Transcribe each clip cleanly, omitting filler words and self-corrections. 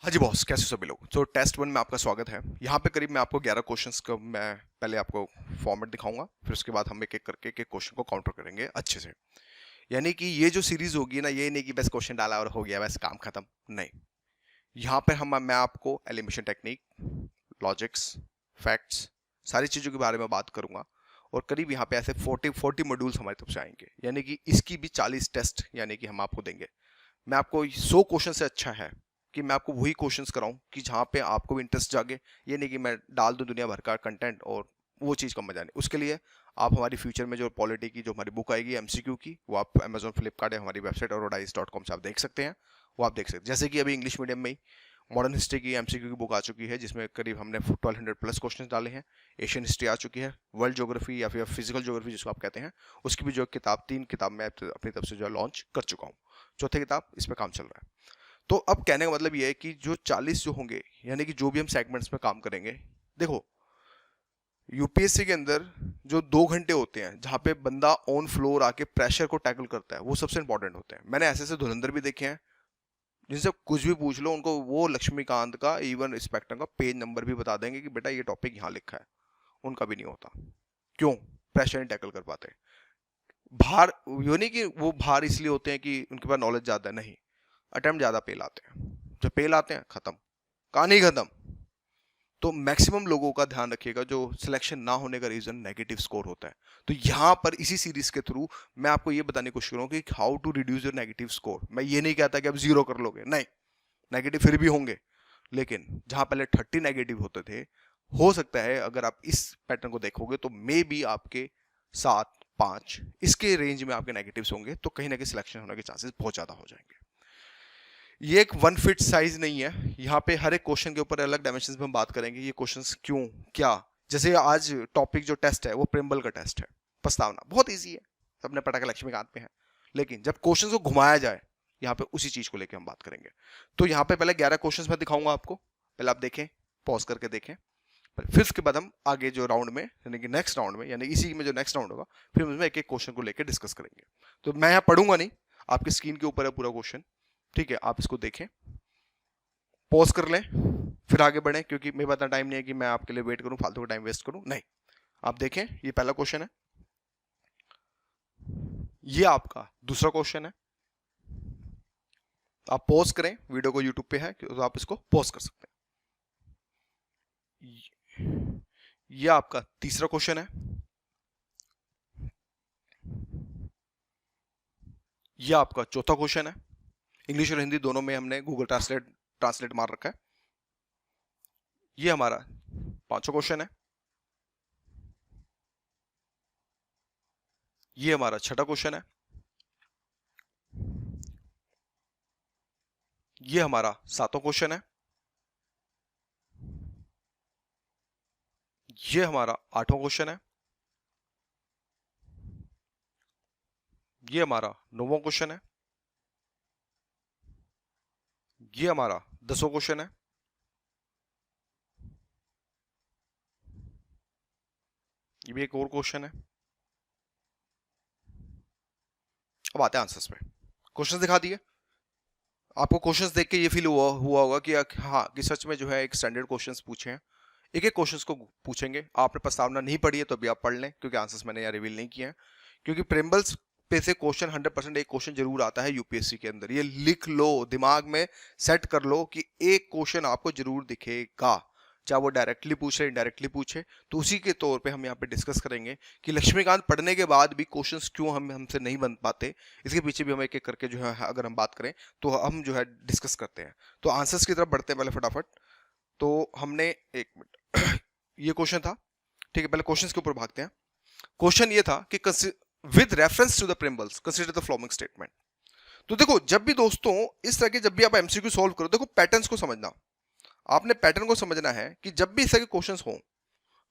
हाँ जी बॉस, कैसे सभी लोग। तो टेस्ट 1 में आपका स्वागत है। यहाँ पे करीब मैं आपको 11 क्वेश्चंस का मैं पहले आपको फॉर्मेट दिखाऊंगा, फिर उसके बाद हम एक एक करके एक एक क्वेश्चन को काउंटर करेंगे अच्छे से। यानी कि ये जो सीरीज होगी ना, ये नहीं कि बस क्वेश्चन डाला और हो गया बस काम खत्म, नहीं। यहाँ पे मैं आपको एलिमिनेशन टेक्निक, लॉजिक्स, फैक्ट्स, सारी चीज़ों के बारे में बात करूंगा। और करीब यहाँ पे ऐसे 40 मॉड्यूल्स हमारी तरफ से आएंगे, यानी कि इसकी भी 40 टेस्ट यानी कि हम आपको देंगे। मैं आपको 100 क्वेश्चन से अच्छा है कि मैं आपको वही क्वेश्चंस कराऊं कि जहां पे आपको भी इंटरेस्ट जागे। ये नहीं कि मैं डाल दूं दुनिया भर का कंटेंट और वो चीज़ का मजा नहीं। उसके लिए आप हमारी फ्यूचर में जो पॉलिटी की जो हमारी बुक आएगी एमसीक्यू की, वो आप अमेजोन, फ्लिपकार्ट या हमारी वेबसाइट aurodise.com से आप देख सकते हैं। वो आप देख सकते हैं। जैसे कि अभी इंग्लिश मीडियम में ही मॉडर्न हिस्ट्री की एमसीक्यू की बुक आ चुकी है, जिसमें करीब हमने 1200 प्लस क्वेश्चन डाले हैं। एशियन हिस्ट्री आ चुकी है, वर्ल्ड ज्योग्राफी या फिर फिजिकल ज्योग्राफी जिसको आप कहते हैं, उसकी भी जो किताब 3 किताब मैं अपनी तरफ से जो लॉन्च कर चुका हूँ। चौथे किताब इस पर काम चल रहा है। तो अब कहने का मतलब ये है कि जो 40 जो होंगे, यानी कि जो भी हम सेगमेंट्स में काम करेंगे, देखो यूपीएससी के अंदर जो 2 घंटे होते हैं जहां पे बंदा ऑन फ्लोर आके प्रेशर को टैकल करता है, वो सबसे इंपॉर्टेंट होते हैं। मैंने ऐसे ऐसे धुरंधर भी देखे हैं जिनसे कुछ भी पूछ लो, उनको वो लक्ष्मीकांत का इवन स्पेक्ट्रम का पेज नंबर भी बता देंगे कि बेटा ये टॉपिक यहाँ लिखा है। उनका भी नहीं होता। क्यों? प्रेशर नहीं टैकल कर पाते। भार ये नहीं कि वो भार इसलिए होते हैं कि उनके पास नॉलेज ज्यादा है, नहीं। अटेम्प्ट ज्यादा फेल आते हैं। जब फेल आते हैं खत्म, कहानी खत्म। तो मैक्सिमम लोगों का ध्यान रखिएगा, जो सिलेक्शन ना होने का रीजन नेगेटिव स्कोर होता है। तो यहां पर इसी सीरीज के थ्रू मैं आपको ये बताने की कोशिश करूंगा कि how to reduce your negative score. मैं ये नहीं कहता कि आप 0 कर लोगे, नहीं। नेगेटिव फिर भी होंगे, लेकिन जहां पहले 30 नेगेटिव होते थे, हो सकता है अगर आप इस पैटर्न को देखोगे तो मे बी आपके 7, 5 इसके रेंज में आपके नेगेटिव्स होंगे। तो कहीं ना कहीं सिलेक्शन होने के चांसेस बहुत ज्यादा हो जाएंगे। ये एक वन फिट साइज नहीं है। यहाँ पे हर एक क्वेश्चन के ऊपर अलग डायमेंशंस में हम बात करेंगे। ये क्वेश्चंस क्यों, क्या। जैसे आज टॉपिक जो टेस्ट है वो प्रेम्बल का टेस्ट है, प्रस्तावना बहुत इजी है, सबने पढ़ा के लक्ष्मीकांत पे है। लेकिन जब क्वेश्चन को घुमाया जाए, यहाँ पे उसी चीज को लेकर हम बात करेंगे। तो यहाँ पे पहले 11 क्वेश्चन मैं दिखाऊंगा आपको, पहले आप देखें, पॉज करके देखें। फिर उसके बाद हम आगे जो राउंड में, यानी कि नेक्स्ट राउंड में, यानी इसी में जो नेक्स्ट राउंड होगा, फिर उसमें एक एक क्वेश्चन को लेकर डिस्कस करेंगे। तो मैं यहाँ पढ़ूंगा नहीं, आपकी स्क्रीन के ऊपर है पूरा क्वेश्चन, ठीक है। आप इसको देखें, पॉज कर लें, फिर आगे बढ़ें, क्योंकि मेरे पास इतना टाइम नहीं है कि मैं आपके लिए वेट करूं, फालतू का टाइम वेस्ट करूं, नहीं। आप देखें, ये पहला क्वेश्चन है, ये आपका दूसरा क्वेश्चन है। आप पॉज करें, वीडियो को यूट्यूब पे है तो आप इसको पॉज कर सकते हैं। ये आपका तीसरा क्वेश्चन है, ये आपका चौथा क्वेश्चन है। इंग्लिश और हिंदी दोनों में हमने गूगल ट्रांसलेट मार रखा है। ये हमारा पांचवा क्वेश्चन है, ये हमारा छठा क्वेश्चन है, ये हमारा सातवां क्वेश्चन है, ये हमारा आठवां क्वेश्चन है, ये हमारा नौवां क्वेश्चन है, ये हमारा 10वां क्वेश्चन है, ये भी एक और क्वेश्चन है। अब आते हैं आंसर्स पे। क्वेश्चन दिखा दिए आपको। क्वेश्चंस देख के ये फील हुआ होगा कि हाँ, कि सच में जो है एक स्टैंडर्ड क्वेश्चंस पूछे हैं। एक एक क्वेश्चंस को पूछेंगे। आपने प्रस्तावना नहीं पढ़ी है तो अभी आप पढ़ लें, क्योंकि आंसर्स मैंने यहाँ रिवील नहीं किए हैं। क्योंकि प्रेम्बल्स पे से क्वेश्चन 100% एक क्वेश्चन जरूर आता है यूपीएससी के अंदर। ये लिख लो, दिमाग में सेट कर लो कि एक क्वेश्चन आपको जरूर दिखेगा, चाहे वो डायरेक्टली पूछे इनडायरेक्टली पूछे। तो उसी के तौर पे हम यहाँ पे डिस्कस करेंगे कि लक्ष्मीकांत पढ़ने के बाद भी क्वेश्चंस क्यों हमसे नहीं बन पाते। इसके पीछे भी हम एक एक करके जो है, अगर हम बात करें तो हम जो है डिस्कस करते हैं। तो आंसर्स की तरफ बढ़ते हैं पहले फटाफट। तो हमने, एक मिनट, ये क्वेश्चन था, ठीक है। पहले क्वेश्चन के ऊपर भागते हैं। क्वेश्चन ये था कि with reference to the preambles consider the following statement. तो देखो, जब भी दोस्तों इस तरह के, जब भी आप एमसीक्यू सॉल्व करो, देखो पैटर्न्स को समझना। आपने पैटर्न को समझना है कि जब भी इस तरह के क्वेश्चंस हो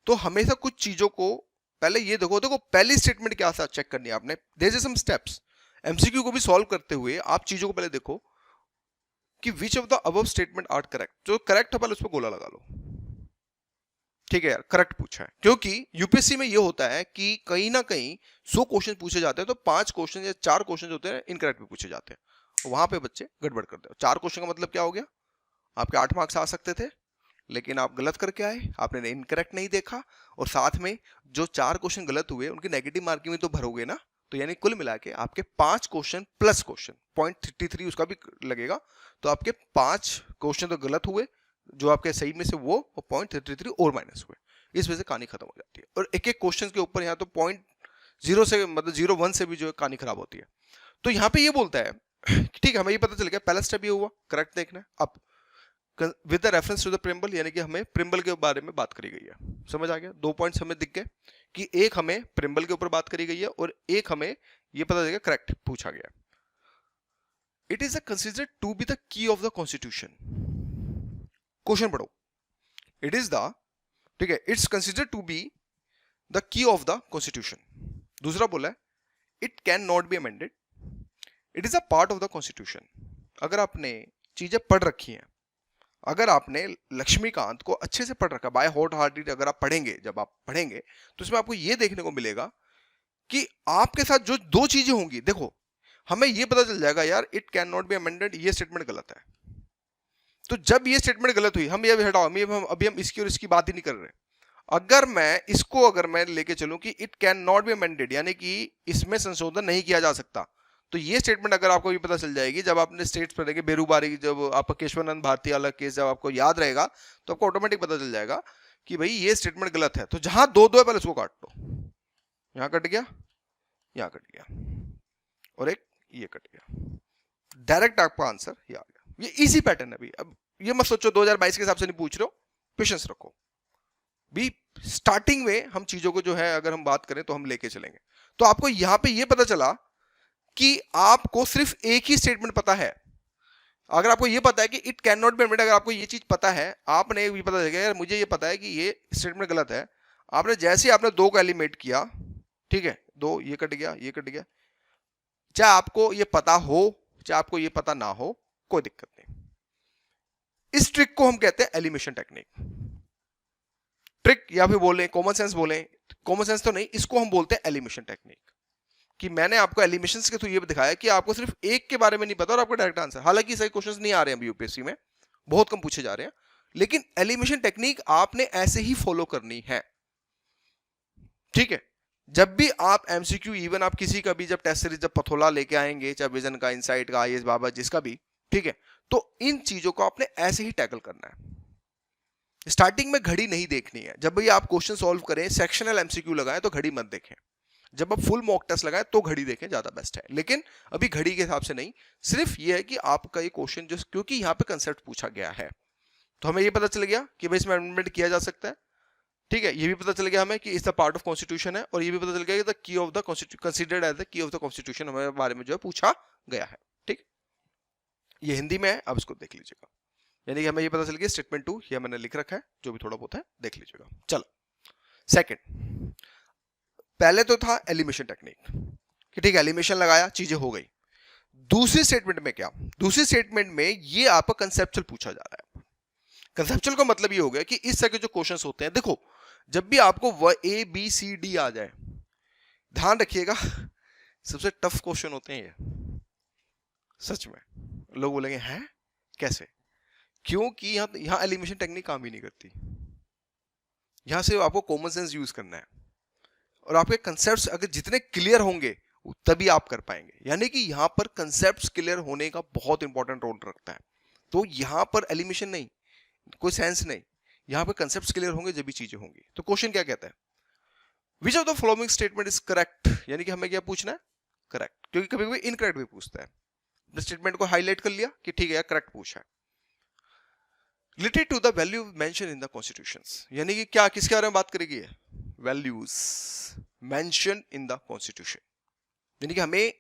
तो हमेशा कुछ चीजों को पहले ये देखो पहली स्टेटमेंट क्या था चेक करनी है आपने। There is some steps. MCQ को भी सॉल्व करते हुए आप चीजों को पहले देखो कि which of the above statement are correct. जो करेक्ट है पहले उस पर गोला लगा लो, ठीक है यार, करेक्ट पूछा है। क्योंकि यूपीएससी में ये होता है कि कहीं ना कहीं 100 क्वेश्चन पूछे जाते हैं तो 5 क्वेश्चन या 4 क्वेश्चन होते हैं इनकरेक्ट भी पूछे जाते हैं। वहां पे बच्चे गड़बड़ करते हैं। 4 क्वेश्चन का मतलब क्या हो गया? आपके 8 मार्क्स आ सकते थे, लेकिन आप गलत करके आए, आपने इनकरेक्ट नहीं देखा, और साथ में जो 4 क्वेश्चन गलत हुए उनकी नेगेटिव मार्किंग में तो भरोगे ना, तो यानी कुल मिला के आपके 5 क्वेश्चन प्लस क्वेश्चन 0.33 उसका भी लगेगा, तो आपके 5 क्वेश्चन तो गलत हुए, जो आपके सही में से वो 0.33 और माइनस हुए। इस वजह से कहानी खत्म हो जाती है। और एक एक क्वेश्चन के ऊपर यहाँ तो 0.0 से मतलब 0.1 से भी जो है कहानी खराब होती है। तो यहाँ पे ये बोलता है ठीक है, हमें ये पता चल गया पहला स्टेप ये हुआ करेक्ट देखना है। अब with the reference to the preamble, यानी कि हमें प्रिम्बल के बारे में बात करी गई है, समझ आ गया। 2 पॉइंट्स हमें दिख गए कि एक हमें प्रिम्बल के ऊपर बात करी गई है और एक हमें ये पता चलेगा करेक्ट पूछा गया। It is considered to be the key of the constitution. Question पढ़ो। इट इज द, ठीक है, it's considered to be the key of the constitution. दूसरा बोला है it can not be amended, it is a part of the constitution. अगर आपने चीजें पढ़ रखी हैं, अगर आपने लक्ष्मीकांत को अच्छे से पढ़ रखा बाय हॉट हार्टेड, अगर आप पढ़ेंगे, जब आप पढ़ेंगे तो इसमें आपको यह देखने को मिलेगा कि आपके साथ जो 2 चीजें होंगी, देखो हमें यह पता चल जाएगा यार it can not be amended, ये स्टेटमेंट गलत है। तो जब ये स्टेटमेंट गलत हुई, हम ये हटाओ, अभी हम इसकी और इसकी बात ही नहीं कर रहे। अगर मैं लेके चलूं कि it can not be amended, यानी कि इसमें संशोधन नहीं किया जा सकता, तो ये स्टेटमेंट अगर आपको भी पता चल जाएगी, जब आपने स्टेट्स पढ़ेंगे बेरूबारी, जब आपका केशवानंद भारती वाला केस जब आपको याद रहेगा, तो आपको ऑटोमेटिक पता चल जाएगा कि भाई ये स्टेटमेंट गलत है। तो जहां 2-2 है पहले उसको काट लो, यहां कट गया, यहां कट गया, और एक ये कट गया, डायरेक्ट आपका आंसर ये आ गया। ये इजी पैटर्न है। अब ये मत सोचो 2022 के हिसाब से नहीं पूछ रहे हो, पेशेंस रखो भी। स्टार्टिंग में हम चीजों को जो है अगर हम बात करें तो हम लेके चलेंगे। तो आपको यहां पे ये पता चला कि आपको सिर्फ एक ही स्टेटमेंट पता है। अगर आपको ये पता है कि it can not be amended, अगर आपको ये चीज पता है, आपने ये पता चलेगा यार मुझे ये पता है कि ये स्टेटमेंट गलत है, आपने जैसे आपने 2 को एलिमिनेट किया, ठीक है, 2 ये कट गया, ये कट गया, चाहे आपको ये पता हो चाहे आपको ये पता ना हो, कोई दिक्कत नहीं। इस ट्रिक को हम कहते हैं एलिमिनेशन टेक्निक। ट्रिक या फिर बोले कॉमन सेंस, बोले कॉमन सेंस तो नहीं, इसको हम बोलते हैं एलिमिनेशन टेक्निक। कि मैंने आपको एलिमिनेशन के थ्रू ये दिखाया कि आपको सिर्फ एक के बारे में नहीं पता और आपको डायरेक्ट आंसर। हालांकि सही क्वेश्चंस नहीं आ रहे हैं अभी यूपीएससी में, बहुत कम पूछे जा रहे हैं, लेकिन एलिमिनेशन टेक्निक आपने ऐसे ही फॉलो करनी है, ठीक है। जब भी आप एमसीक्यू, इवन आप किसी का भी जब टेस्ट सीरीज जब पथोला लेके आएंगे, चाहे विजन का, इनसाइट का, आईएएस बाबा, जिसका भी, ठीक है, तो इन चीजों को आपने ऐसे ही टैकल करना है। स्टार्टिंग में घड़ी नहीं देखनी है। जब भी आप क्वेश्चन सॉल्व करें, सेक्शनल एमसीक्यू लगाएं तो घड़ी मत देखें। जब आप फुल मॉक टेस्ट लगाएं तो घड़ी देखें, ज्यादा बेस्ट है। लेकिन अभी घड़ी के हिसाब से नहीं, सिर्फ ये है कि आपका ये क्वेश्चन जो, क्योंकि यहाँ पे कंसेप्ट पूछा गया है, तो हमें ये पता चल गया कि भाई इसमें अमेंडमेंट किया जा सकता है, ठीक है। ये भी पता चल गया हमें कि इस द पार्ट ऑफ कॉन्स्टिट्यूशन है, और ये भी पता चल गया कि the key of the considered as the key of the constitution हमारे बारे में जो है पूछा गया है, ठीक। ये हिंदी में है, अब इसको देख लीजिएगा। यानी कि हमें ये पता चल गया स्टेटमेंट 2 ये मैंने लिख रखा है, जो भी थोड़ा बहुत है देख लीजिएगा। चलो सेकंड, पहले तो था एलिमिनेशन टेक्निक कि ठीक है एलिमिनेशन लगाया, चीजें हो गई। दूसरी स्टेटमेंट में क्या, दूसरी स्टेटमेंट में ये आपका कंसेप्चुअल पूछा जा रहा है। कंसेप्चुअल का मतलब ये हो गया कि इस तरह के जो क्वेश्चंस होते हैं, देखो जब भी आपको ए बी सी डी आ जाए, ध्यान रखिएगा सबसे टफ क्वेश्चन होते हैं ये। सच में लोग बोलेंगे हैं कैसे, क्योंकि यहां एलिमिनेशन टेक्निक काम ही नहीं करती। यहां से आपको कॉमन सेंस यूज करना है, और आपके कंसेप्ट्स अगर जितने क्लियर होंगे तभी आप कर पाएंगे। यानी कि यहां पर कंसेप्ट्स क्लियर होने का बहुत इंपॉर्टेंट रोल रखता है। तो यहां पर एलिमिनेशन नहीं, कोई सेंस नहीं, यहां पर कंसेप्ट्स क्लियर होंगे जब भी चीजें होंगी। तो क्वेश्चन क्या कहता है, which of the following statement is correct, यानी कि हमें क्या पूछना है, करेक्ट, क्योंकि कभी कभी इनकरेक्ट भी पूछता है। स्टेटमेंट को हाईलाइट कर लिया कि ठीक है करेक्ट पूछा है। Related to the value mention in the constitutions, यानी कि क्या किसके बारे में बात करेगी, values mention in the constitution. यानी कि हमें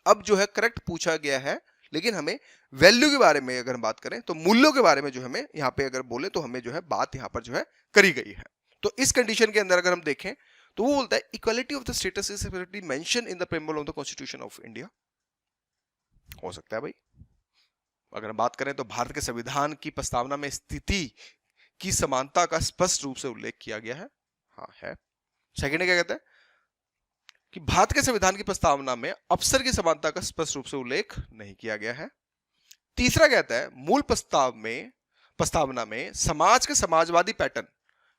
अब जो है करेक्ट पूछा गया है, लेकिन हमें वैल्यू के बारे में अगर हम बात करें तो मूल्यों के बारे में जो हमें यहाँ पे अगर बोले तो हमें जो है बात यहाँ पर जो है करी गई है। तो इस कंडीशन के अंदर अगर हम देखें तो वो बोलता है equality of the status is mention in the preamble of the constitution of India. हो सकता है भाई, अगर हम बात करें तो भारत के संविधान की प्रस्तावना में स्थिति की समानता का स्पष्ट रूप से उल्लेख किया गया है, हाँ है। सेकेंड क्या कहता है कि भारत के संविधान की प्रस्तावना में अफसर की समानता का स्पष्ट रूप से उल्लेख नहीं किया गया है। तीसरा कहता है मूल प्रस्ताव में प्रस्तावना में समाज के समाजवादी पैटर्न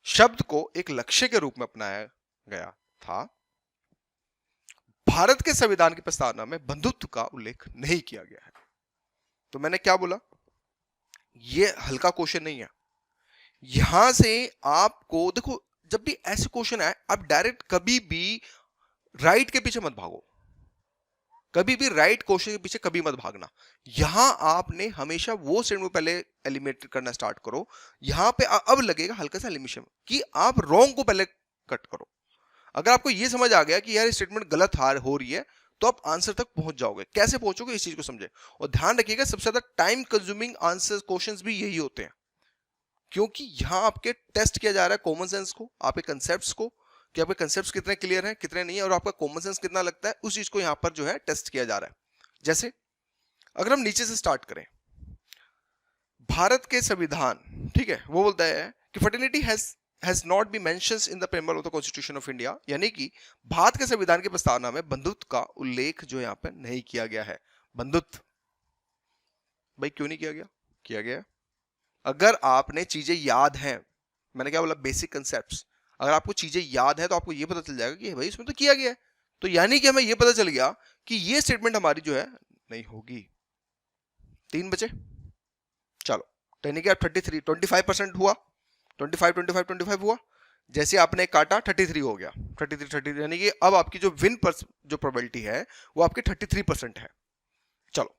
शब्द को एक लक्ष्य के रूप में अपनाया गया था। भारत के संविधान की प्रस्तावना में बंधुत्व का उल्लेख नहीं किया गया है। तो मैंने क्या बोला, ये हल्का क्वेश्चन नहीं है। यहां से आपको देखो, जब भी ऐसे क्वेश्चन आए आप डायरेक्ट कभी भी राइट के पीछे मत भागो, कभी भी राइट क्वेश्चन के पीछे कभी मत भागना। यहां आपने हमेशा वो स्टेटमेंट पहले एलिमिनेट करना स्टार्ट करो। यहां पे अब लगेगा हल्का सा एलिमिनेशन कि आप रॉन्ग को पहले कट करो। अगर आपको ये समझ आ गया कि यार स्टेटमेंट गलत हो रही है, तो आप आंसर तक पहुंच जाओगे। कैसे पहुंचोगे इस चीज को समझे, और ध्यान रखिएगा सबसे ज्यादा टाइम कंज्यूमिंग आंसर क्वेश्चंस भी यही होते हैं, क्योंकि यहां आपके टेस्ट किया जा रहा है कॉमन सेंस को, आपके कंसेप्ट्स को, कि आपके कंसेप्ट्स कितने क्लियर हैं कितने नहीं है, और आपका कॉमन सेंस कितना लगता है, उस चीज को यहां पर जो है टेस्ट किया जा रहा है। जैसे अगर हम नीचे से स्टार्ट करें, भारत के संविधान, ठीक है, वो बोलता है कि fertility has not been mentioned in the preamble of the Constitution of India, यानी कि भारत के संविधान की प्रस्तावना में बंधुत्व का उल्लेख जो यहाँ पे नहीं किया गया है। बंधुत्व भाई क्यों नहीं किया गया? किया गया। अगर आपने चीजें याद हैं, मैंने क्या बोला, बेसिक कंसेप्ट्स, अगर आपको चीजें याद है तो आपको ये पता चल जाएगा कि भाई इसमें तो किया गया है। तो यानी कि हमें ये पता चल गया कि ये स्टेटमेंट हमारी जो है नहीं होगी। 3 बचे, चलो यानी कि 33 25% हुआ, 25 हुआ। जैसे आपने काटा 33 हो गया, 33 यानी कि अब आपकी जो विन पर जो प्रोबेबिलिटी है वो आपकी 33% है। चलो,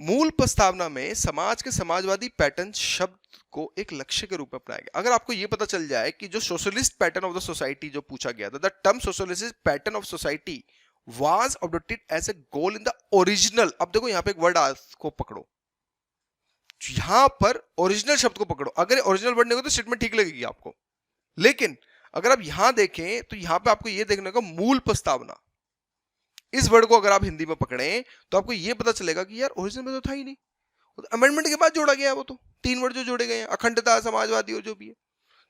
मूल प्रस्तावना में समाज के समाजवादी पैटर्न शब्द को एक लक्ष्य के रूप में अपनाया गया। अगर आपको यह पता चल जाए कि जो socialist pattern of the society जो पूछा गया था, the term socialist pattern of society was adopted as a goal in the original. अब देखो यहां पे एक वर्ड को पकड़ो, यहां पर ओरिजिनल शब्द को पकड़ो। अगर ओरिजिनल वर्ड नहीं हो तो स्टेटमेंट ठीक लगेगी आपको, लेकिन अगर आप यहां देखें तो यहां पे आपको यह देखने का मूल प्रस्तावना, इस वर्ड को अगर आप हिंदी में पकड़ें तो आपको यह पता चलेगा कि यार ओरिजिनल में तो था ही नहीं, अमेंडमेंट के बाद जोड़ा गया है। वो तो 3 वर्ड जो जोड़े गए हैं, अखंडता, समाजवादी और जो भी है,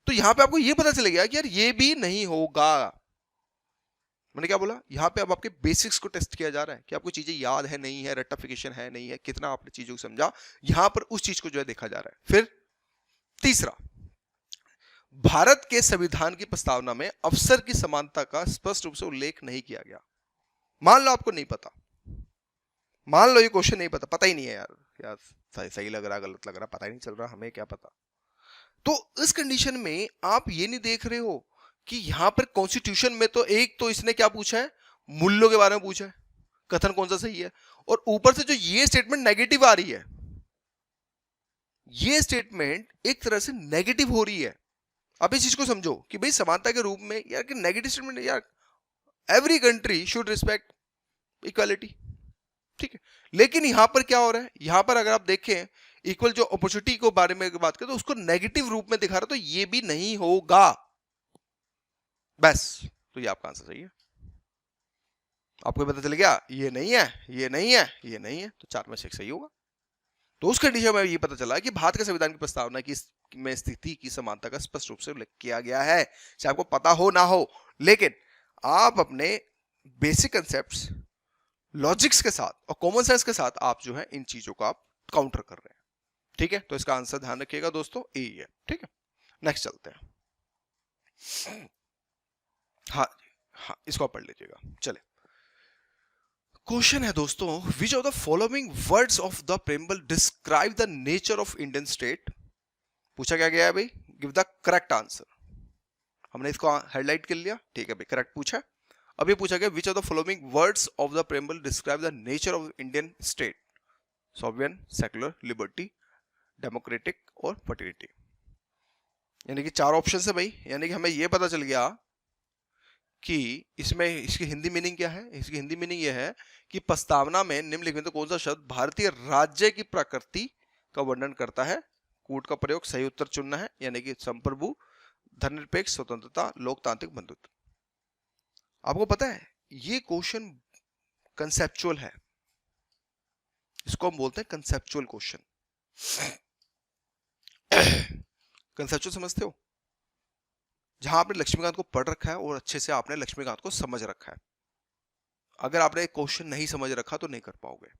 तो यहां पे आपको यह पता चलेगा कि यार ये भी नहीं होगा। मैंने क्या बोला, यहां पे अब आपके बेसिक्स को टेस्ट किया जा रहा है कि आपको चीजें याद है नहीं है, रेक्टिफिकेशन है नहीं है, कितना आपने चीजों को समझा, यहां पर उस चीज को जो है देखा जा रहा है। फिर तीसरा, भारत के संविधान की प्रस्तावना में अवसर की समानता का स्पष्ट रूप से उल्लेख नहीं किया गया। मान लो आपको नहीं पता, मान लो ये क्वेश्चन नहीं पता ही नहीं है यार सही लग रहा गलत लग रहा पता ही नहीं चल रहा, हमें क्या पता। तो इस कंडीशन में आप ये नहीं देख रहे हो कि यहां पर कॉन्स्टिट्यूशन में तो एक तो इसने क्या पूछा है, मूल्यों के बारे में पूछा है, कथन कौन सा सही है, और ऊपर से जो ये स्टेटमेंट नेगेटिव आ रही है, ये स्टेटमेंट एक तरह से नेगेटिव हो रही है। अब इस चीज को समझो कि भाई समानता के रूप में यार कि नेगेटिव स्टेटमेंट, यार every country should respect equality, ठीक है, लेकिन यहां पर क्या हो रहा है, यहां पर अगर आप देखें इक्वल जो अपॉर्चुनिटी को बारे में बात करें तो उसको नेगेटिव रूप में दिखा रहा, तो ये भी नहीं होगा। बस, तो ये आपका आंसर सही है। आपको पता चल गया ये नहीं है, ये नहीं है, ये नहीं है, तो 4 में से 1 सही होगा। तो उस कंडीशन में ये पता चला कि भारत के संविधान की प्रस्तावना की में स्थिति की समानता का स्पष्ट रूप से उल्लेख किया गया है। चाहे आपको पता हो ना हो, लेकिन आप अपने बेसिक कंसेप्ट्स, लॉजिक्स के साथ और कॉमन सेंस के साथ आप जो है इन चीजों को आप काउंटर कर रहे हैं, ठीक है। तो इसका आंसर ध्यान रखिएगा दोस्तों, ए है, ठीक है। नेक्स्ट चलते हैं। हाँ इसको आप पढ़ लीजिएगा। चले, क्वेश्चन है दोस्तों, विच of the following words of the preamble describe the nature of Indian state. पूछा क्या गया है भाई, गिव द करेक्ट आंसर। हमने इसको हेडलाइट कर लिया, ठीक है भाई, करेक्ट पूछा। अब ये पूछा गया विच of the following words of the preamble describe the nature of Indian state, sovereign, secular, liberty, democratic और फर्टिलिटी। यानी कि 4 ऑप्शन है भाई, यानी कि हमें यह पता चल गया कि इसमें इसकी हिंदी मीनिंग क्या है। इसकी हिंदी मीनिंग यह है कि प्रस्तावना में निम्नलिखित में कौन सा शब्द भारतीय राज्य की प्रकृति का वर्णन करता है। कूट का प्रयोग, सही उत्तर चुनना है, यानी कि संप्रभु, धर्मनिरपेक्ष, स्वतंत्रता, लोकतांत्रिक, बंधुत्व। आपको पता है ये क्वेश्चन कंसेप्चुअल है, इसको हम बोलते हैं कंसेप्चुअल क्वेश्चन। कंसेप्चुअल समझते हो, जहां आपने लक्ष्मीकांत को पढ़ रखा है और अच्छे से आपने लक्ष्मीकांत को समझ रखा है। अगर आपने क्वेश्चन नहीं समझ रखा तो नहीं कर पाओगे।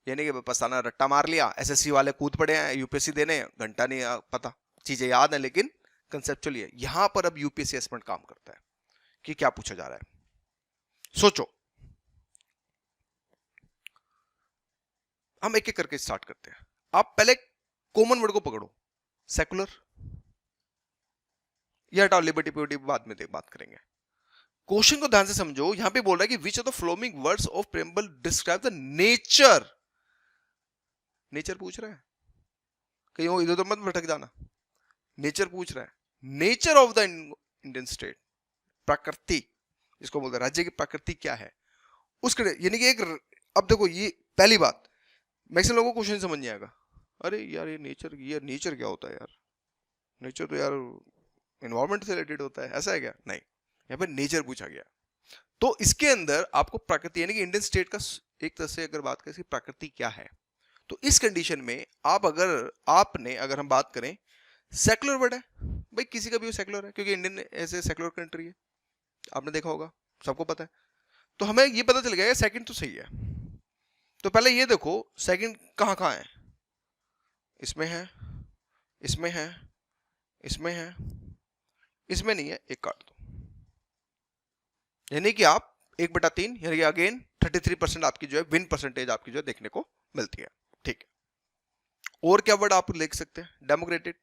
यानी कि पछताना, रट्टा मार लिया, एसएससी वाले कूद पड़े हैं यूपीएससी देने, घंटा नहीं पता, चीजें याद है लेकिन कंसेप्चुअली है। यहां पर अब यूपीएससी असेसमेंट काम करता है कि क्या पूछा जा रहा है। सोचो, हम एक एक करके स्टार्ट करते हैं। आप पहले कॉमन वर्ड को पकड़ो, सेकुलर, या हटाओ, लिबर्टी प्योरिटी बाद में बात करेंगे। क्वेश्चन को ध्यान से समझो, यहां पे बोल रहा है कि which of the flowing words of preamble describe the nature, nature पूछ रहा है, कहीं वो इधर उधर मत भटक जाना, नेचर पूछ रहा है, nature of the Indian state, प्रकृति इसको बोलते हैं, राज्य की प्रकृति क्या है उसके, यानी कि एक, अब देखो ये पहली बात, मैक्सिमम लोगों को क्वेश्चन समझ नहीं आएगा, अरे यार ये नेचर क्या होता है यार, नेचर तो यार एनवायरमेंट से रिलेटेड होता है, ऐसा है क्या? नहीं, यहाँ पे नेचर पूछा गया। तो इसके अंदर आपको प्रकृति, यानी कि इंडियन स्टेट का एक तरह से अगर बात करें इसकी प्रकृति क्या है, तो इस कंडीशन में आप अगर हम बात करें, सेकुलर वर्ड है भाई, किसी का भी वो सेकुलर है, क्योंकि इंडियन ऐसे सेकुलर कंट्री है, आपने देखा होगा, सबको पता है। तो हमें ये पता चल गया सेकंड तो सही है। तो पहले ये देखो सेकंड कहाँ कहाँ है, इसमें है, इसमें है, इसमें है, इसमें नहीं है, एक काट दो, यानी कि आप 1/3, यानी कि अगेन 33% आपकी जो है विन परसेंटेज आपकी जो है देखने को मिलती है। ठीक है, और क्या वर्ड आप लिख सकते हैं? डेमोक्रेटिक,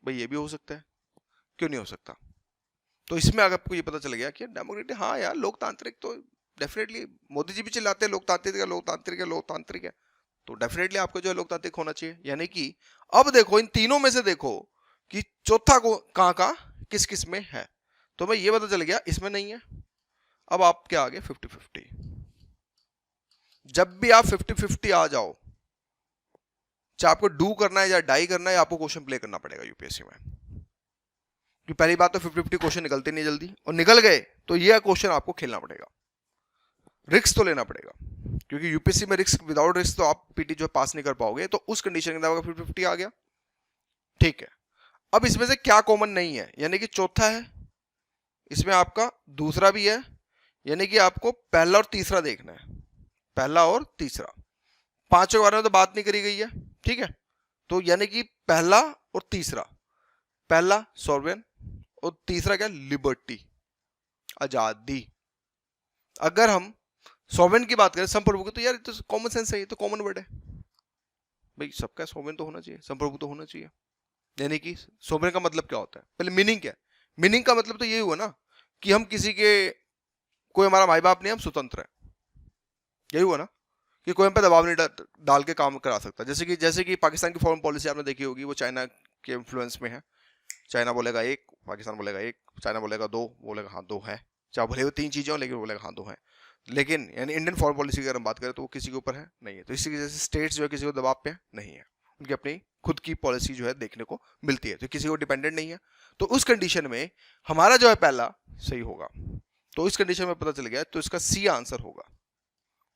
भाई ये भी हो सकता है, क्यों नहीं हो सकता? तो इसमें अगर आपको ये पता चल गया कि डेमोक्रेटिक, हाँ यार लोकतांत्रिक, तो डेफिनेटली मोदी जी भी चिल्लाते हैं लोकतांत्रिक है, लोकतांत्रिक है, लोकतांत्रिक है, तो डेफिनेटली आपको जो है लोकतांत्रिक होना चाहिए। यानी कि अब देखो इन तीनों में से देखो कि चौथा को कहाँ का किस किस में है, तो मैं ये पता चल गया इसमें नहीं है। अब आप क्या आगे 50-50, जब भी आप 50-50 आ जाओ, चाहे आपको डू करना है या डाई करना है, आपको क्वेश्चन प्ले करना पड़ेगा यूपीएससी में। कि पहली बात तो 50-50 क्वेश्चन निकलते नहीं जल्दी, और निकल गए तो ये क्वेश्चन आपको खेलना पड़ेगा, रिस्क तो लेना पड़ेगा, क्योंकि यूपीएससी में रिस्क, विदाउट रिस्क तो आप पीटी जो पास नहीं कर पाओगे। तो उस कंडीशन के अंदर 50-50 आ गया। ठीक है, अब इसमें से क्या कॉमन नहीं है, यानी कि चौथा है, इसमें आपका दूसरा भी है, यानी कि आपको पहला और तीसरा देखना है, पहला और तीसरा, पांचों के बारे में तो बात नहीं करी गई है। ठीक है, तो यानी कि पहला और तीसरा, पहला सॉवरेन और तीसरा क्या, लिबर्टी, आजादी। अगर हम सॉवरेन की बात करें, संप्रभु की, तो यार तो कॉमन सेंस है, ये तो कॉमन वर्ड है भाई, सबका सॉवरेन तो होना चाहिए, संप्रभु तो होना चाहिए। यानी कि सॉवरेन का मतलब क्या होता है, पहले मीनिंग क्या है? मीनिंग का मतलब तो यही हुआ ना कि हम किसी के, कोई हमारा माई बाप नहीं, हम स्वतंत्र है, यही हुआ ना, कि कोई हम पे दबाव नहीं डाल के काम करा सकता। जैसे कि पाकिस्तान की फॉरेन पॉलिसी आपने देखी होगी, वो चाइना के इन्फ्लुएंस में है, चाइना बोलेगा एक, पाकिस्तान बोलेगा एक, चाइना बोलेगा दो, बोलेगा हाँ दो है, चाहे भले वो 3 चीजें हो लेकिन बोलेगा हाँ दो है। लेकिन यानी इंडियन फॉरेन पॉलिसी की अगर हम बात करें तो वो किसी के ऊपर है नहीं है, तो इसी वजह से स्टेट्स जो है किसी को दबाव पे नहीं है, उनकी अपनी खुद की पॉलिसी जो है देखने को मिलती है, तो किसी को डिपेंडेंट नहीं है। तो उस कंडीशन में हमारा जो है पहला सही होगा, तो इस कंडीशन में पता चल गया, तो इसका सी आंसर होगा,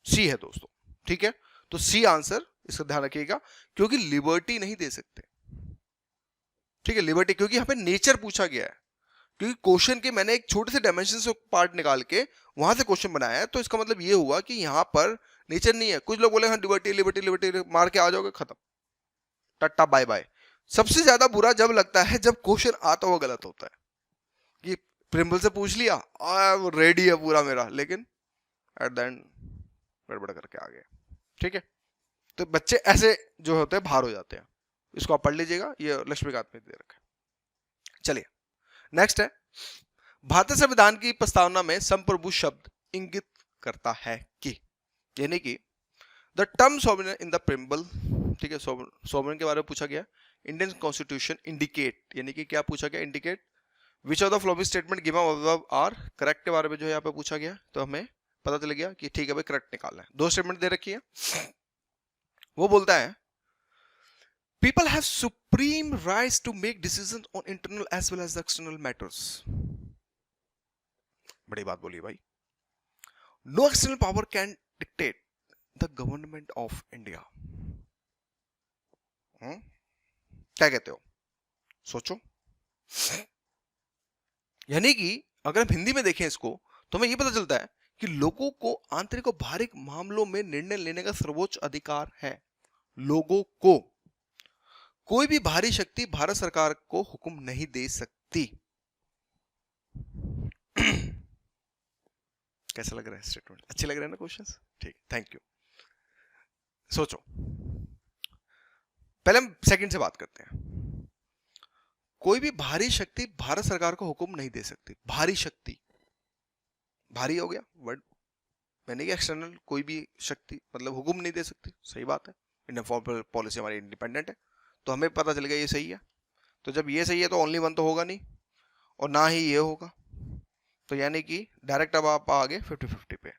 सी है दोस्तों। ठीक है, तो सी आंसर, इसका ध्यान रखिएगा, क्योंकि लिबर्टी नहीं दे सकते। ठीक है, लिबर्टी, क्योंकि यहाँ पे नेचर पूछा गया है, क्योंकि क्वेश्चन के मैंने एक छोटे से डायमेंशन से पार्ट निकाल के वहां से क्वेश्चन बनाया है, तो इसका मतलब ये हुआ कि यहाँ पर नेचर नहीं है। कुछ लोग बोले हाँ लिबर्टी लिबर्टी लिबर्टी, मार के आ जाओगे, खत्म, टाटा बाय बाय। सबसे ज्यादा बुरा जब लगता है जब क्वेश्चन आता हुआ गलत होता है, कि प्रिंबल से पूछ लिया, रेडी है पूरा मेरा, लेकिन एट द एंड गड़बड़ करके आ गए। ठीक है, तो बच्चे ऐसे जो होते हैं बाहर हो जाते हैं, इसको आप पढ़ लीजिएगा, ये लक्ष्मीकांत में दे रखा है। चलिए नेक्स्ट है, भारतीय संविधान की प्रस्तावना में संप्रभु शब्द इंगित करता है कि, यानी कि the term sovereign in the preamble, ठीक है, सॉवरेन के बारे में पूछा गया। इंडियन कॉन्स्टिट्यूशन इंडिकेट, यानी कि क्या पूछा गया, indicate which of the following statement given above are correct के बारे में जो है यहाँ पे पूछा गया। तो हमें पता चल गया कि ठीक है भाई करेक्ट निकालना है। 2 स्टेटमेंट दे रखी है, वो बोलता है people have supreme rights to make decisions on internal as well as the external matters। बड़ी बात बोली भाई, no external power can dictate the government of India। क्या कहते हो, सोचो। यानी कि अगर हम हिंदी में देखें इसको, तो हमें ये पता चलता है कि लोगों को आंतरिक और बाहरी मामलों में निर्णय लेने का सर्वोच्च अधिकार है। लोगों को कोई भी बाहरी शक्ति भारत सरकार को हुक्म नहीं दे सकती। कैसा लग रहा है स्टेटमेंट? अच्छे लग रहे हैं ना क्वेश्चंस? ठीक, थैंक यू। सोचो, पहले हम सेकंड से बात करते हैं। कोई भी बाहरी शक्ति भारत सरकार को हुक्म नहीं दे सकती। भारी शक्ति, भारी हो गया वर्ड, मैंने कि एक्सटर्नल कोई भी शक्ति मतलब हुक्म नहीं दे सकती। सही बात है, इंडियन फॉरेन पॉलिसी हमारी इंडिपेंडेंट है, तो हमें पता चल गया ये सही है। तो जब ये सही है तो ओनली वन तो होगा नहीं, और ना ही ये होगा, तो यानी कि डायरेक्ट अब आप आ गए 50-50 पे।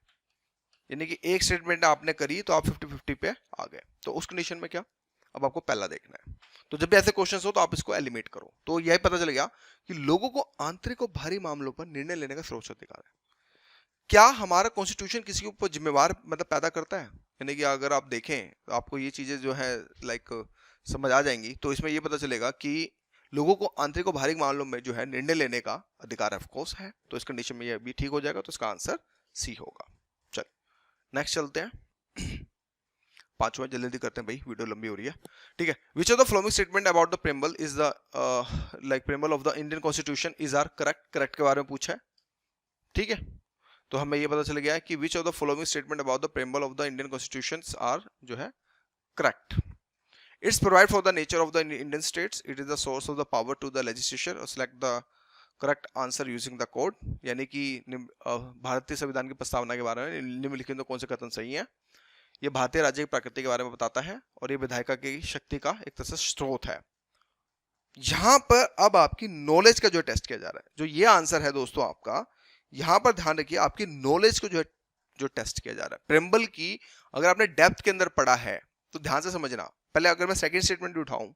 यानी कि एक स्टेटमेंट आपने करी तो आप 50-50 पे आ गए। तो उस कंडीशन में क्या, अब आपको पहला देखना है। तो जब भी ऐसे क्वेश्चंस हो तो आप इसको एलिमिनेट करो। तो यही पता चल गया कि लोगों को आंतरिक और बाहरी मामलों पर निर्णय लेने का सर्वोच्च अधिकार है। क्या हमारा कॉन्स्टिट्यूशन किसी के ऊपर जिम्मेवार मतलब पैदा करता है? यानी कि अगर आप देखें तो आपको ये चीजें जो है लाइक समझ आ जाएंगी। तो इसमें ये पता चलेगा कि लोगों को आंतरिक और बाहरी मामलों में जो है निर्णय लेने का अधिकार ऑफ कोर्स है। तो इस कंडीशन में ये भी ठीक हो जाएगा, तो इसका आंसर सी होगा। चल नेक्स्ट चलते हैं। पांचवा जल्दी करते हैं भाई, वीडियो लंबी हो रही है। ठीक है, which of the following statement about the preamble is the like preamble of the Indian constitution is are correct? Correct के बारे में पूछा है, ठीक है। तो हमें ये पता चल गया है कि which of the following statement about the preamble of the Indian constitution are जो है correct. It's provide for the nature of the Indian states, it is the source of the power to the legislature और select the correct answer using the code. यानी कि भारतीय संविधान की प्रस्तावना के बारे में निम्नलिखित में कौन से कथन सही है? ये भारतीय राज्य की प्रकृति के बारे में बताता है और ये विधायिका की शक्ति का एक तरह से स्रोत है। यहां पर अब आपकी नॉलेज का जो टेस्ट किया जा रहा है, जो ये आंसर है दोस्तों आपका, यहां पर ध्यान रखिए आपकी नॉलेज को जो टेस्ट किया जा रहा है। प्रेम्बल की अगर आपने डेप्थ के अंदर पढ़ा है तो ध्यान से समझना। पहले अगर मैं सेकंड स्टेटमेंट उठाऊं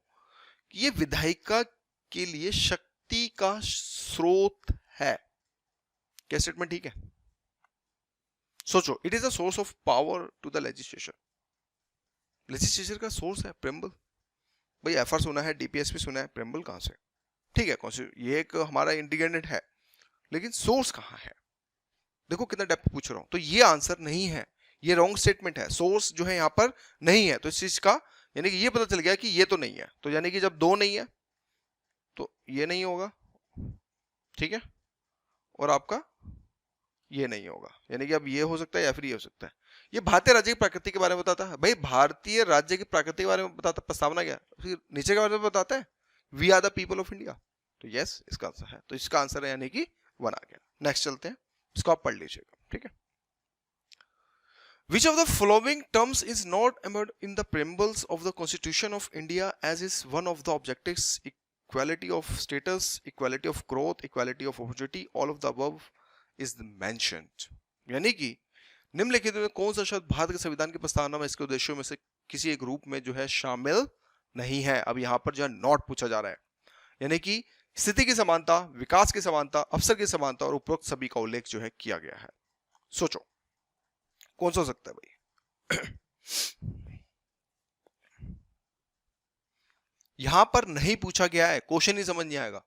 कि ये विधायिका के लिए शक्ति का स्रोत है, क्या स्टेटमेंट ठीक है? सोचो, it is a source of power to the legislature. Legislature का सोर्स है प्रेम्बल। भाई एफआर सुना है, डीपीएस भी सुना है, प्रेम्बल कहां से? ठीक है, ये एक हमारा इंटीग्रेटेड है, लेकिन सोर्स कहां है? देखो कितना डेप्थ पूछ रहा हूं। तो ये आंसर नहीं है, ये रॉन्ग स्टेटमेंट है। सोर्स जो है यहां पर नहीं है, तो इस चीज का यानी कि ये पता चल गया कि ये तो नहीं है। तो यानी कि जब दो नहीं है तो ये नहीं होगा, ठीक है, और आपका ये नहीं होगा। यानी कि अब ये हो सकता है या फिर ये हो सकता है। ये भारतीय राज्य की प्रकृति के बारे में बताता है। भाई भारतीय राज्य की प्रकृति के बारे में बताता, प्रस्तावना क्या फिर नीचे के बारे में बताता है, we are the people of India. तो यस इसका आंसर है, तो इसका आंसर है यानी कि 1 आ गया। नेक्स्ट चलते हैं, इसको आप पढ़ लीजिएगा, ठीक है। Which of the following terms is not embedded in the preambles of the Constitution of India as is one of the objectives? Equality of status, equality of growth, equality of opportunity, all of the above is mentioned. यानी कि निम्नलिखित में कौन सा शब्द भारत के संविधान की प्रस्तावना में इसके उद्देश्यों में से किसी एक रूप में जो है शामिल नहीं है? अब यहां पर जो है नॉट पूछा जा रहा है, यानी कि स्थिति की समानता, विकास की समानता, अवसर की समानता और उपरोक्त सभी का उल्लेख जो है किया गया है। सोचो कौन सा हो सकता है भाई? यहां पर नहीं पूछा गया है, क्वेश्चन ही समझ नहीं आएगा।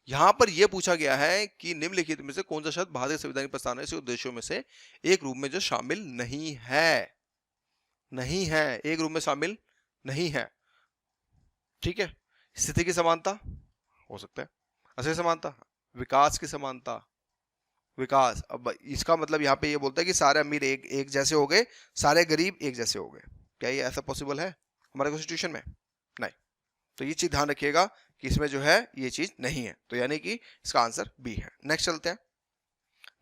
यहां पर यह पूछा गया है कि निम्नलिखित में से कौन सा शब्द भारतीय संविधान की प्रस्तावना से उद्देश्यों में से एक रूप में जो शामिल नहीं है, नहीं है, एक रूप में शामिल नहीं है, ठीक है। स्थिति की समानता हो सकता है, असली समानता, विकास की समानता, विकास। अब इसका मतलब यहाँ पे ये बोलता है कि सारे अमीर एक जैसे हो गए, सारे गरीब एक जैसे हो गए। क्या ये ऐसा पॉसिबल है हमारे कॉन्स्टिट्यूशन में? नहीं। तो ये चीज ध्यान रखिएगा कि इसमें जो है ये चीज नहीं है, तो यानी कि इसका आंसर बी है। नेक्स्ट चलते हैं।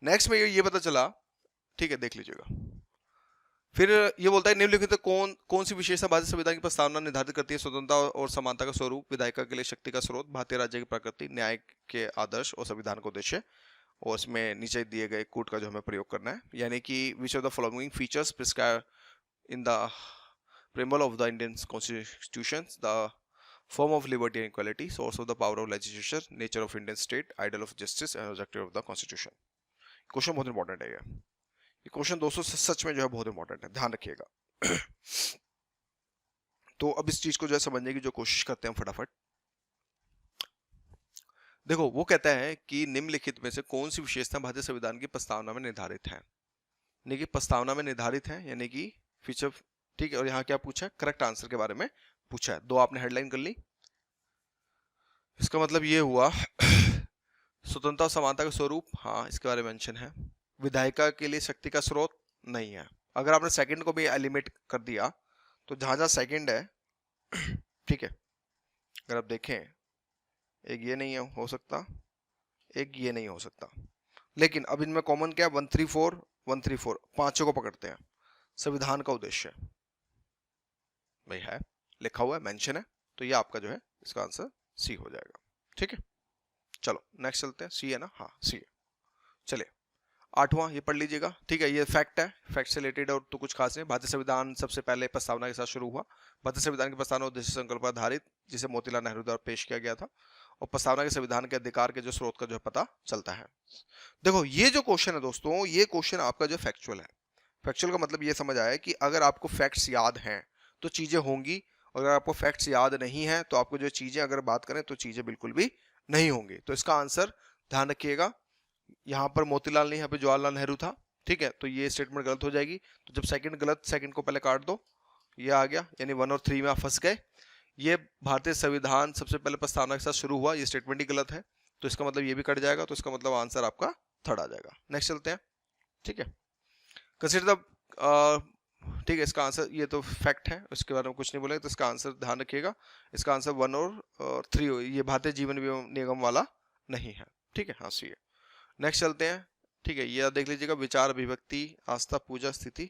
नेक्स्ट में ये पता चला, ठीक है, देख लीजिएगा। फिर ये बोलता है निम्नलिखित कौन सी विशेषता भारतीय संविधान की प्रस्तावना निर्धारित करती है? स्वतंत्रता और समानता का स्वरूप, विधायिका के लिए शक्ति का स्रोत, भारतीय राज्य की प्रकृति, न्याय के आदर्श और संविधान का उद्देश्य, और इसमें नीचे दिए गए कोड का जो हमें प्रयोग करना है। यानी कि which of the following features prescribe in the preamble of the Indian Constitution, the form of liberty and equality, source of the power of legislature, nature of Indian state, ideal of justice and objective of the constitution. Question बहुत important है ये question दोस्तों, सच में जो है बहुत important है, ध्यान रखिएगा। तो अब इस चीज को जो है समझने की जो कोशिश करते हैं फटाफट। देखो वो कहता है कि निम्नलिखित में से कौन सी विशेषता भारतीय संविधान की प्रस्तावना में निर्धारित है, यानी कि प्रस्तावना में निर्धारित है, यानी कि फीचर, ठीक है। और यहाँ क्या पूछा है, करेक्ट आंसर के बारे में पूछा है। दो आपने हेडलाइन कर ली, इसका मतलब ये हुआ स्वतंत्रता और समानता का स्वरूप, हाँ इसके बारे में मेंशन है। विधायिका के लिए शक्ति का स्रोत नहीं है। अगर आपने सेकंड को भी एलिमिनेट कर दिया तो जहां जहां सेकंड है ठीक है, अगर आप देखें एक ये नहीं हो सकता, एक ये नहीं हो सकता, लेकिन अब इनमें कॉमन क्या है, 134 134, पांचों को पकड़ते हैं। संविधान का उद्देश्य भाई है, लिखा हुआ है, मेंशन है, तो ये आपका जो है इसका आंसर सी हो जाएगा। ठीक है, चलो नेक्स्ट चलते हैं। सी है ना, हाँ सी है। चलिए आठवां ये पढ़ लीजिएगा, ठीक है। ये फैक्ट है, फैक्ट से रिलेटेड और तो कुछ खास नहीं। भारतीय संविधान सबसे पहले प्रस्तावना के साथ शुरू हुआ। भारतीय संविधान की प्रस्तावना उद्देश्य संकल्प पर आधारित, जिसे मोतीलाल नेहरू द्वारा पेश किया गया था, और प्रस्तावना के संविधान के अधिकार के जो स्रोत का जो है पता चलता है। देखो ये जो क्वेश्चन है दोस्तों, ये क्वेश्चन आपका जो फैक्चुअल है। फैक्चुअल का मतलब ये समझ आया कि अगर आपको फैक्ट्स याद हैं तो चीजें होंगी, और अगर आपको फैक्ट्स याद नहीं है तो आपको जो चीजें अगर बात करें तो चीजें बिल्कुल भी नहीं होंगी। तो इसका आंसर ध्यान रखिएगा, यहाँ पर मोतीलाल नहीं, यहाँ पे जवाहरलाल नेहरू था। ठीक है, तो ये स्टेटमेंट गलत हो जाएगी। तो जब सेकंड गलत, सेकंड को पहले काट दो, ये आ गया, यानी 1 और 3 में आप फंस गए। ये भारतीय संविधान सबसे पहले प्रस्तावना के साथ शुरू हुआ, ये स्टेटमेंट ही गलत है, तो इसका मतलब ये भी कट जाएगा। तो इसका मतलब आंसर आपका थर्ड आ जाएगा। नेक्स्ट चलते हैं, ठीक है। कंसिडर द, ठीक है, इसका आंसर ये तो फैक्ट है, इसके बारे में कुछ नहीं बोलेंगे, तो इसका आंसर ध्यान रखिएगा, इसका आंसर 1 और 3, ये भारतीय जीवन निगम वाला नहीं है। ठीक है, हाँ सी है। नेक्स्ट चलते हैं, ठीक है। ये देख लीजिएगा, विचार, अभिव्यक्ति, आस्था, पूजा, स्थिति,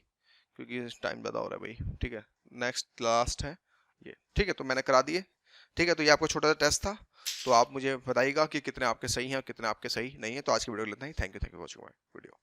क्योंकि टाइम ज्यादा हो रहा है भाई। ठीक है, नेक्स्ट लास्ट है ये। ठीक है, तो मैंने करा दिए। ठीक है, तो ये आपका छोटा सा टेस्ट था, तो आप मुझे बताइएगा कि कितने आपके सही हैं और कितने आपके सही नहीं है। तो आज की वीडियो लेते हैं, thank you for watching my video.